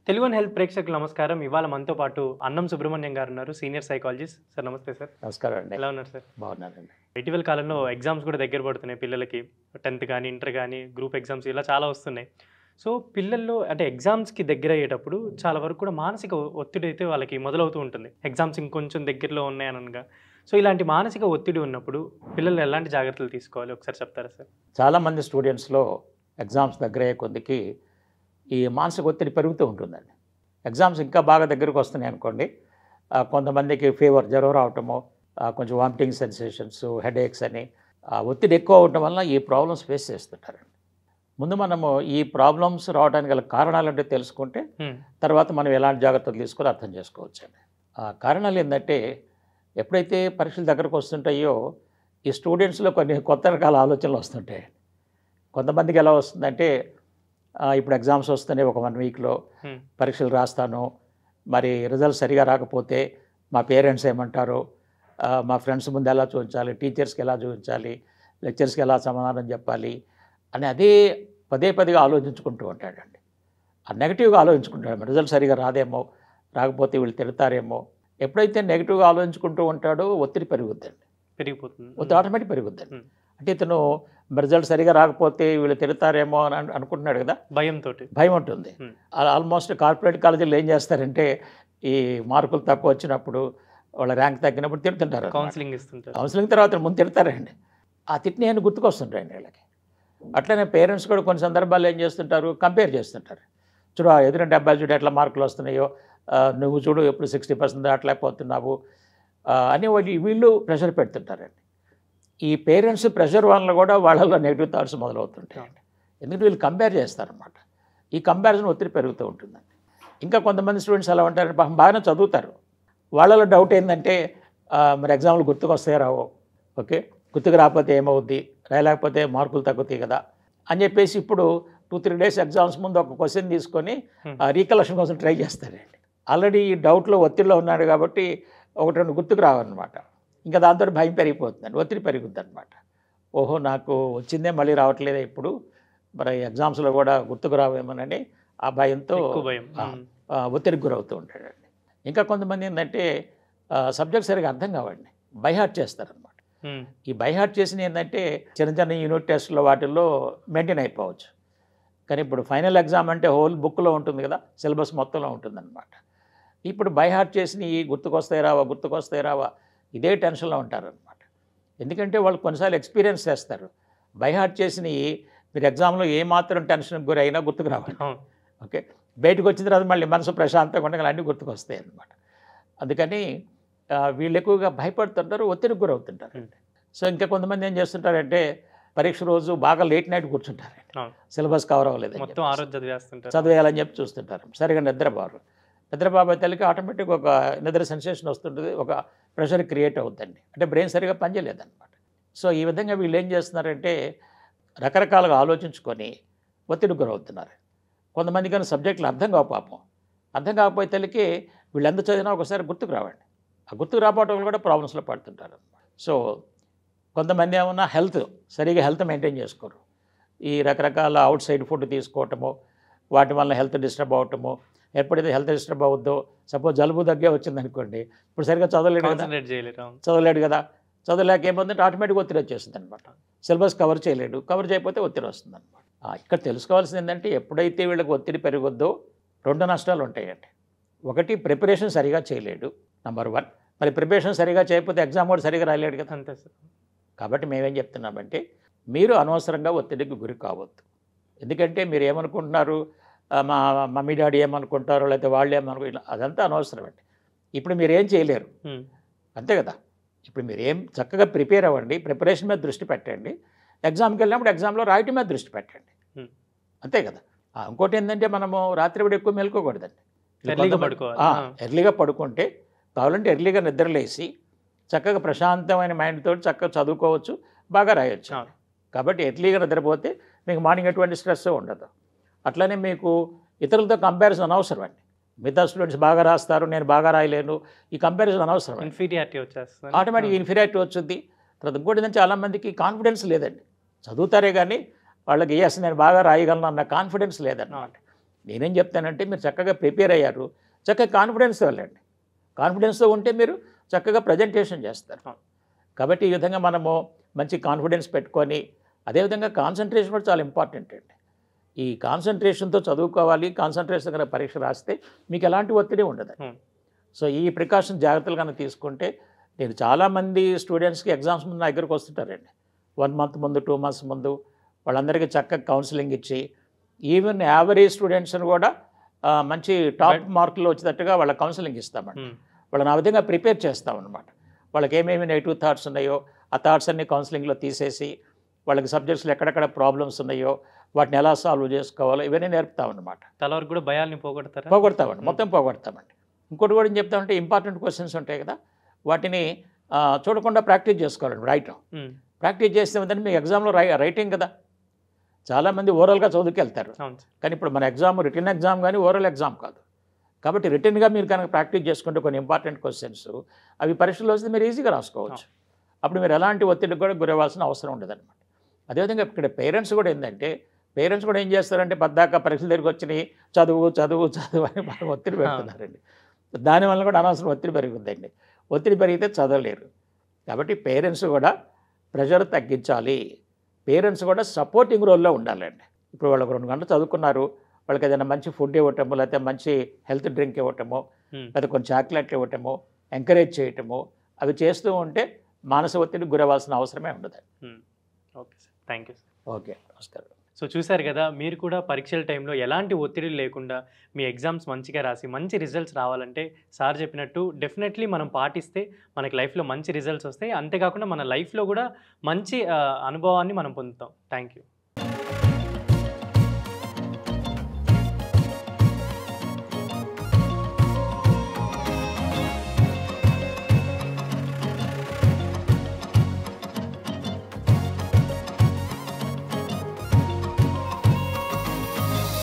Telugu one health ప్రేక్షకులకు నమస్కారం. ఇవాళ మనతో పాటు అన్నం సుబ్రహ్మణ్యం గారు ఉన్నారు, సీనియర్ సైకాలజిస్ట్. సార్ నమస్తే సార్. నమస్కారం అండి. ఎలా ఉన్నారు సార్? బాగున్నానండి. ఇటీవల కాలంలో ఎగ్జామ్స్ కూడా దగ్గర పడుతున్నాయి పిల్లలకి. 10th కానీ, ఇంటర్ కానీ, గ్రూప్ ఎగ్జామ్స్ ఇలా చాలా వస్తున్నాయి. సో పిల్లల్లో అంటే ఎగ్జామ్స్కి దగ్గర అయ్యేటప్పుడు చాలా వరకు కూడా మానసిక ఒత్తిడి అయితే వాళ్ళకి మొదలవుతూ ఉంటుంది. ఎగ్జామ్స్ ఇంకొంచెం దగ్గరలో ఉన్నాయనగా. సో ఇలాంటి మానసిక ఒత్తిడి ఉన్నప్పుడు పిల్లలు ఎలాంటి జాగ్రత్తలు తీసుకోవాలి ఒకసారి చెప్తారా సార్? చాలామంది స్టూడెంట్స్లో ఎగ్జామ్స్ దగ్గరయ్యే కొద్దికి ఈ మానసిక ఒత్తిడి పెరుగుతూ ఉంటుందండి. ఎగ్జామ్స్ ఇంకా బాగా దగ్గరకు వస్తున్నాయి అనుకోండి, కొంతమందికి ఫీవర్, జ్వరం రావటము, కొంచెం వామిటింగ్ సెన్సేషన్స్, హెడేక్స్ అని ఒత్తిడి ఎక్కువ అవటం వల్ల ఈ ప్రాబ్లమ్స్ ఫేస్ చేస్తుంటారండి. ముందు మనము ఈ ప్రాబ్లమ్స్ రావడానికి గల కారణాలు అంటే తెలుసుకుంటే తర్వాత మనం ఎలాంటి జాగ్రత్తలు తీసుకొని అర్థం చేసుకోవచ్చండి. ఆ కారణాలు ఏంటంటే, ఎప్పుడైతే పరీక్షలు దగ్గరకు వస్తుంటాయో ఈ స్టూడెంట్స్లో కొన్ని కొత్త రకాల ఆలోచనలు వస్తుంటాయి. కొంతమందికి ఎలా వస్తుందంటే, ఇప్పుడు ఎగ్జామ్స్ వస్తున్నాయి, ఒక 1 వీక్లో పరీక్షలు రాస్తాను, మరి రిజల్ట్ సరిగా రాకపోతే మా పేరెంట్స్ ఏమంటారు, మా ఫ్రెండ్స్ ముందు ఎలా చూపించాలి, టీచర్స్కి ఎలా చూపించాలి, లెక్చర్స్కి ఎలా సమాధానం చెప్పాలి అని అదే పదే పదిగా ఆలోచించుకుంటూ ఉంటాడండి. ఆ నెగిటివ్గా ఆలోచించుకుంటాడు. రిజల్ట్ సరిగా రాకపోతే వీళ్ళు తిడతారేమో. ఎప్పుడైతే నెగిటివ్గా ఆలోచించుకుంటూ ఉంటాడో ఒత్తిడి పెరుగుద్దండి, పెరిగిపోతుంది. ఒత్తిడి ఆటోమేటిక్ పెరుగుద్దండి. అంటే ఇతను రిజల్ట్ సరిగా రాకపోతే వీళ్ళు తిడతారేమో అని అనుకుంటున్నాడు కదా, భయం ఉంటుంది. ఆల్మోస్ట్ కార్పొరేట్ కాలేజీలు ఏం చేస్తారంటే, ఈ మార్కులు తక్కువ వచ్చినప్పుడు, వాళ్ళ ర్యాంక్ తగ్గినప్పుడు తిడుతుంటారు. కౌన్సిలింగ్ తర్వాత ముందు తిడతారండి. ఆ తిట్టిన ఏమైనా గుర్తుకొస్తుంటాయండి వీళ్ళకి. అట్లనే పేరెంట్స్ కూడా కొన్ని సందర్భాల్లో ఏం చేస్తుంటారు, కంపేర్ చేస్తుంటారు. చూడు ఎదురు 70 చూడు ఎట్లా మార్కులు వస్తున్నాయో, నువ్వు చూడు ఎప్పుడు 60% దాటలేకపోతున్నావు అని వీళ్ళు ప్రెషర్ పెడుతుంటారండి. ఈ పేరెంట్స్ ప్రెషర్ వల్ల కూడా వాళ్ళలో నెగిటివ్ థాట్స్ మొదలవుతుంటాయండి. ఎందుకంటే వీళ్ళు కంపేర్ చేస్తారనమాట. ఈ కంపారిజన్ ఒత్తిడి పెరుగుతూ ఉంటుందండి. ఇంకా కొంతమంది స్టూడెంట్స్ ఎలా ఉంటారంటే, పాపం బాగానే చదువుతారు, వాళ్ళలో డౌట్ ఏంటంటే, మరి ఎగ్జామ్లు గుర్తుకు వస్తాయో రావో, ఓకే గుర్తుకు రాకపోతే ఏమవుద్ది, రాయలేకపోతే మార్కులు తగ్గుతాయి కదా అని చెప్పేసి ఇప్పుడు 2-3 డేస్ ఎగ్జామ్స్ ముందు ఒక క్వశ్చన్ తీసుకొని రీకలెక్షన్ కోసం ట్రై చేస్తారండి. ఆల్రెడీ ఈ డౌట్లో ఒత్తిడిలో ఉన్నాడు కాబట్టి 1-2 గుర్తుకు రావన్నమాట. ఇంకా దాంతో భయం పెరిగిపోతుందండి, ఒత్తిడి పెరుగుద్ది అనమాట. ఓహో నాకు వచ్చిందే మళ్ళీ రావట్లేదే ఇప్పుడు, మరి ఎగ్జామ్స్లో కూడా గుర్తుకు రావేమోనని ఆ భయంతో ఒత్తిడికి గురవుతూ ఉంటాడండి. ఇంకా కొంతమంది ఏంటంటే, సబ్జెక్ట్ సరిగా అర్థం కావండి, బైహార్ట్ చేస్తారనమాట. ఈ బైహార్ట్ చేసిన ఏంటంటే చిన్న చిన్న యూనిట్ టెస్ట్లో వాటిల్లో మెయింటైన్ అయిపోవచ్చు. కానీ ఇప్పుడు ఫైనల్ ఎగ్జామ్ అంటే హోల్ బుక్లో ఉంటుంది కదా, సిలబస్ మొత్తంలో ఉంటుందన్నమాట. ఇప్పుడు బైహార్ట్ చేసిన ఈ గుర్తుకొస్తాయి రావా ఇదే టెన్షన్లో ఉంటారనమాట. ఎందుకంటే వాళ్ళు కొన్నిసార్లు ఎక్స్పీరియన్స్ చేస్తారు. బైహార్ట్ చేసిన మీరు ఎగ్జామ్లో ఏమాత్రం టెన్షన్కి గురైనా గుర్తుకు రావాలి. ఓకే, బయటకు వచ్చిన తర్వాత మళ్ళీ మనసు ప్రశాంతంగా ఉండగా అన్నీ గుర్తుకొస్తాయి అన్నమాట. అందుకని వీళ్ళు ఎక్కువగా భయపడుతుంటారు, ఒత్తిడికి గురవుతుంటారు. సో ఇంకా కొంతమంది ఏం చేస్తుంటారంటే, పరీక్ష రోజు బాగా లేట్ నైట్ కూర్చుంటారండి, సిలబస్ కవర్ అవ్వలేదు, చదివేయాలని చెప్పి చూస్తుంటారు. సరిగా నిద్రపోతేలకి ఆటోమేటిక్ ఒక నిద్ర సెన్సేషన్ వస్తుంటుంది, ఒక ప్రెషర్ క్రియేట్ అవుతుందండి. అంటే బ్రెయిన్ సరిగా పనిచేయలేదన్నమాట. సో ఈ విధంగా వీళ్ళు ఏం చేస్తున్నారంటే, రకరకాలుగా ఆలోచించుకొని ఒత్తిడికి గురవుతున్నారు. కొంతమంది కానీ సబ్జెక్టులు అర్థం కాకపోతే వీళ్ళు ఎంత చదివినా ఒకసారి గుర్తుకు రావండి. ఆ గుర్తుకు రాకపోవడం కూడా ప్రాబ్లమ్స్లో పడుతుంటారు అన్నమాట. సో కొంతమంది ఏమన్నా సరిగా హెల్త్ మెయింటైన్ చేసుకోరు. ఈ రకరకాల అవుట్ సైడ్ ఫుడ్ తీసుకోవటము, వాటి వల్ల హెల్త్ డిస్టర్బ్ అవ్వటము. ఎప్పుడైతే హెల్త్ డిస్టర్బ్ అవుద్దో, సపోజ్ జలుబు దగ్గే వచ్చిందనుకోండి, ఇప్పుడు సరిగ్గా చదవలేడు కదా, చదవలేక ఏమవుతుందంటే ఆటోమేటిక్ ఒత్తిడి వచ్చేస్తుంది అనమాట. సిలబస్ కవర్ చేయకపోతే ఒత్తిడి వస్తుంది అనమాట. ఇక్కడ తెలుసుకోవాల్సింది ఏంటంటే, ఎప్పుడైతే వీళ్ళకి ఒత్తిడి పెరుగుద్దో 2 నష్టాలు ఉంటాయండి. ఒకటి, ప్రిపరేషన్ సరిగా చేయలేడు, నెంబర్ 1. మరి ప్రిపరేషన్ సరిగా చేయకపోతే ఎగ్జామ్ కూడా సరిగా రాయలేడు కదా. అంతే సార్. కాబట్టి మేమేం చెప్తున్నామంటే, మీరు అనవసరంగా ఒత్తిడికి గురి కావద్దు. ఎందుకంటే మీరు ఏమనుకుంటున్నారు, మా మమ్మీ డాడీ ఏమనుకుంటారో, లేకపోతే వాళ్ళు ఏమనుకుంటారు, అదంతా అనవసరం అండి. ఇప్పుడు మీరేం చేయలేరు, అంతే కదా. ఇప్పుడు మీరేం చక్కగా ప్రిపేర్ అవ్వండి, ప్రిపరేషన్ మీద దృష్టి పెట్టండి, ఎగ్జామ్కి వెళ్ళినప్పుడు ఎగ్జామ్లో రాయటం మీద దృష్టి పెట్టండి, అంతే కదా. ఇంకోటి ఏంటంటే, మనము రాత్రి కూడా ఎక్కువ మేలుకోకూడదండి. ఎర్లీగా పడుకుంటే, కావాలంటే ఎర్లీగా నిద్రలేసి చక్కగా ప్రశాంతమైన మైండ్ తోటి చక్కగా చదువుకోవచ్చు, బాగా రాయొచ్చు. కాబట్టి ఎర్లీగా నిద్రపోతే మీకు మార్నింగ్ ఎటువంటి స్ట్రెస్ ఉండదు. అట్లనే మీకు ఇతరులతో కంపారిజన్ అనవసరం అండి. మిగతా స్టూడెంట్స్ బాగా రాస్తారు, నేను బాగా రాయలేను, ఈ కంపారిజన్ అనవసరం. ఆటోమేటిక్ ఇన్ఫీరియారిటీ వచ్చింది. తర్వాత ఇంకోటి ఏంటంటే, చాలామందికి కాన్ఫిడెన్స్ లేదండి. చదువుతారే కానీ వాళ్ళకి నేను బాగా రాయగలను అన్న కాన్ఫిడెన్స్ లేదన్నమాట. నేనేం చెప్తానంటే మీరు చక్కగా ప్రిపేర్ అయ్యారు, చక్కగా కాన్ఫిడెన్స్తో వెళ్ళండి. కాన్ఫిడెన్స్తో ఉంటే మీరు చక్కగా ప్రజెంటేషన్ చేస్తారు. కాబట్టి ఈ విధంగా మనము మంచి కాన్ఫిడెన్స్ పెట్టుకొని, అదేవిధంగా కాన్సన్ట్రేషన్ కూడా చాలా ఇంపార్టెంట్ అండి. ఈ కాన్సన్ట్రేషన్తో చదువుకోవాలి, కాన్సన్ట్రేషన్ కనుక పరీక్ష రాస్తే మీకు ఎలాంటి ఒత్తిడి ఉండదు. సో ఈ ప్రికాషన్ జాగ్రత్తలు కనుక తీసుకుంటే, నేను చాలామంది స్టూడెంట్స్కి ఎగ్జామ్స్ ముందు నా దగ్గరకు వస్తుంటారండి. 1 మంత్ ముందు, 2 మంత్స్ ముందు వాళ్ళందరికీ చక్కగా కౌన్సిలింగ్ ఇచ్చి, ఈవెన్ యావరేజ్ స్టూడెంట్స్ని కూడా మంచి టాప్ మార్కులు వచ్చేటట్టుగా వాళ్ళ కౌన్సిలింగ్ ఇస్తామండి. వాళ్ళని ఆ విధంగా ప్రిపేర్ చేస్తామన్నమాట. వాళ్ళకి ఏమేమి నెగిటివ్ థాట్స్ ఉన్నాయో ఆ థాట్స్ అన్ని కౌన్సిలింగ్లో తీసేసి, వాళ్ళకి సబ్జెక్ట్స్లో ఎక్కడెక్కడ ప్రాబ్లమ్స్ ఉన్నాయో వాటిని ఎలా సాల్వ్ చేసుకోవాలో ఇవన్నీ నేర్పుతామన్నమాట. చాలా వరకు కూడా భయాల్ని పోగొడతామండి, మొత్తం పోగొడతామండి. ఇంకోటి కూడా ఏం చెప్తామంటే, ఇంపార్టెంట్ క్వశ్చన్స్ ఉంటాయి కదా, వాటిని చూడకుండా ప్రాక్టీస్ చేసుకోవాలండి. రాయటం ప్రాక్టీస్ చేస్తే ఏంటంటే మీ ఎగ్జామ్లో రైటింగ్ కదా, చాలామంది ఓరల్గా చదువుకెళ్తారు. కానీ ఇప్పుడు మన ఎగ్జామ్ రిటర్న్ ఎగ్జామ్ కానీ ఓరల్ ఎగ్జామ్ కాదు. కాబట్టి రిటర్న్గా మీరు కనుక ప్రాక్టీస్ చేసుకుంటే కొన్ని ఇంపార్టెంట్ క్వశ్చన్స్ అవి పరీక్షలో వస్తే మీరు ఈజీగా రాసుకోవచ్చు. అప్పుడు మీరు ఎలాంటి ఒత్తిడికి కూడా గురవ్వాల్సిన అవసరం ఉండదన్నమాట. అదేవిధంగా ఇక్కడ పేరెంట్స్ కూడా ఏంటంటే, పేరెంట్స్ కూడా ఏం చేస్తారంటే పద్దాక పరీక్షల దగ్గరికి వచ్చినాయి చదువు చదువు చదువు అని బాగా ఒత్తిడి పెడుతున్నారండి. దానివల్ల కూడా అనవసరం ఒత్తిడి పెరుగుతుందండి. ఒత్తిడి పెరిగితే చదవలేరు. కాబట్టి పేరెంట్స్ కూడా ప్రెషర్ తగ్గించాలి. పేరెంట్స్ కూడా సపోర్టింగ్ రోల్లో ఉండాలండి. ఇప్పుడు వాళ్ళకు 2 గంటలు చదువుకున్నారు, వాళ్ళకి ఏదైనా మంచి ఫుడ్ ఇవ్వటమో, లేకపోతే మంచి హెల్త్ డ్రింక్ ఇవ్వటమో, లేకపోతే కొన్ని చాక్లెట్లు ఇవ్వటమో, ఎంకరేజ్ చేయటమో, అవి చేస్తూ ఉంటే మానసిక ఒత్తిడికి గురవ్వాల్సిన అవసరమే ఉండదు. Okay sir, thank you sir. Okay, నమస్కారం. సో చూశారు కదా, మీరు కూడా పరీక్షల టైంలో ఎలాంటి ఒత్తిడి లేకుండా మీ ఎగ్జామ్స్ మంచిగా రాసి మంచి రిజల్ట్స్ రావాలంటే సార్ చెప్పినట్టు డెఫినెట్లీ మనం పాటిస్తే మనకి లైఫ్లో మంచి రిజల్ట్స్ వస్తాయి. అంతేకాకుండా మన లైఫ్లో కూడా మంచి అనుభవాన్ని మనం పొందుతాం. Thank you.